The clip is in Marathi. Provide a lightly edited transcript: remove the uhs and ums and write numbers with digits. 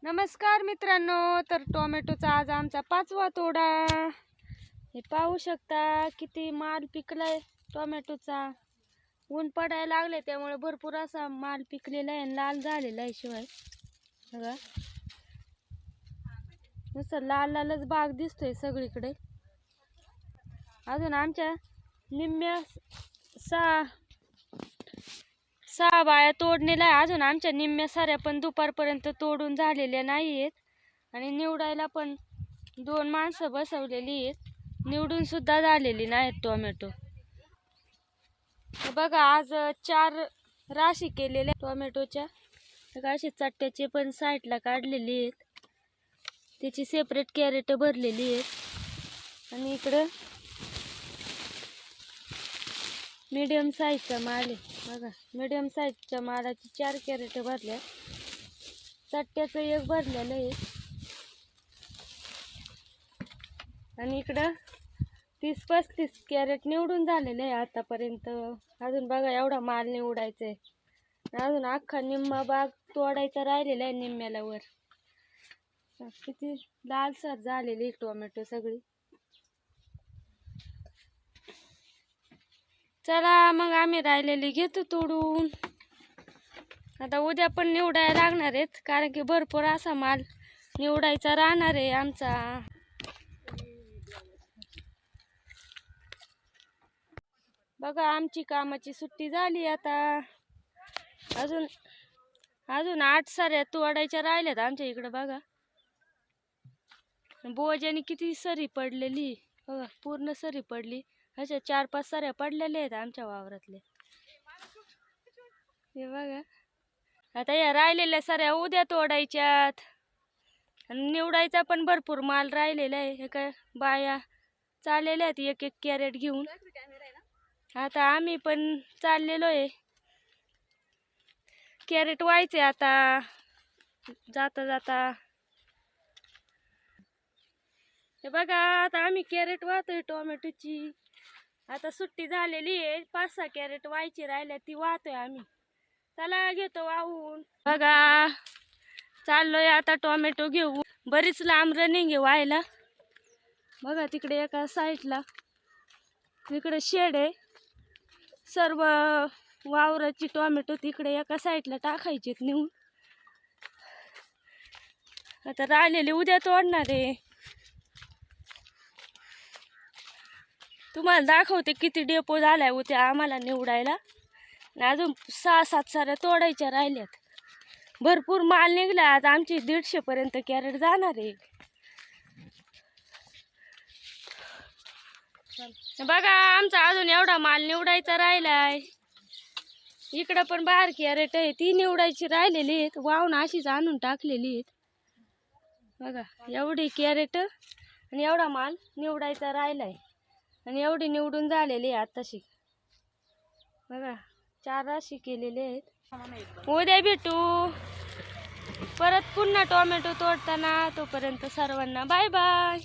नमस्कार मित्रांनो, तर टोमॅटोचा आज आमचा 5वा तोडा। हे पाहू शकता किती माल पिकलाय टोमॅटोचा। ऊन पडायला लागले त्यामुळे भरपूर असा माल पिकलेला आहे, लाल झालेला आहे। शिवाय बघा नुसतं लाल लालच बाग दिसतोय सगळीकडे। अजून आमच्या निम्म्या सहा बाया तोडणीला आहे। अजून आमच्या निम्म्या साऱ्या पण दुपारपर्यंत तोडून झालेल्या नाही आहेत आणि निवडायला पण 2 माणसं बसवलेली आहेत, निवडून सुद्धा झालेली नाहीत टोमॅटो। बघा आज 4 राशी केलेल्या टोमॅटोच्या। अशी चट्ट्याचे पण साईडला काढलेली आहेत, त्याची सेपरेट कॅरेट भरलेली आहेत। आणि इकडं मीडियम साईजचा माल आहे बघा। मीडियम साईजच्या मालाची 4 कॅरेट भरल्या, चट्ट्याचं 1 भरलेलं आहे। आणि इकडं 30-35 कॅरेट निवडून झालेले आहे आतापर्यंत। अजून बघा एवढा माल निवडायचा आहे, अजून अख्खा निम्मा बाग तोडायचा राहिलेला आहे निम्म्याला वर। किती लालसर झालेली टोमॅटो सगळी। चला मग आम्ही राहिलेली घेतो तोडून। आता उद्या पण निवडायला लागणार आहेत, कारण की भरपूर असा माल निवडायचा राहणार आहे आमचा। बघा आमची कामाची सुट्टी झाली आता। अजून 8 साऱ्या तोडायच्या राहिल्यात आमच्या इकडे। बघा बोजाने किती सरी पडलेली बघा, पूर्ण सरी पडली। अशा 4-5 साऱ्या पडलेल्या आहेत आमच्या वावरातले। हे बघा आता या राहिलेल्या साऱ्या उद्या तोडायच्यात आणि निवडायचा पण भरपूर माल राहिलेला आहे। हे काय बाया चाललेल्या आहेत 1-1 कॅरेट घेऊन। आता आम्ही पण चाललेलो आहे, कॅरेट व्हायचे आता जाता जाता। हे बघा आता आम्ही कॅरेट वाहतोय टोमॅटोची। आता सुट्टी झालेली आहे, 5-6 कॅरेट व्हायची राहिल्या, ती वाहतोय आम्ही। चला घेतो वाहून। बघा चाललोय आता टोमॅटो घेऊ। बरीच लांब रनिंग आहे व्हायला। बघा तिकडे एका साईडला तिकडे शेड आहे, सर्व वावराची टोमॅटो तिकडे एका साईडला टाकायचे नेऊन। आता राहिलेली उद्या तोडणार आहे। तुम्हाला दाखवते किती डेपो झालाय उद्या आम्हाला निवडायला। अजून 6-7 साऱ्या तोडायच्या राहिल्यात। भरपूर माल निघला आज, आमची 150 पर्यंत कॅरेट जाणार आहे। बघा आमचा अजून एवढा माल निवडायचा राहिलाय। इकडं पण बाहेर कॅरेट आहे, ती निवडायची राहिलेली आहेत, वाहून अशीच आणून टाकलेली आहेत। बघा एवढी कॅरेट आणि एवढा माल निवडायचा राहिलाय आणि एवढी निवडून झालेली आहे आताशी। बघा 4 राशी केलेले आहेत। उद्या भेटू परत पुन्हा टोमॅटो तोडताना। तोपर्यंत सर्वांना बाय बाय।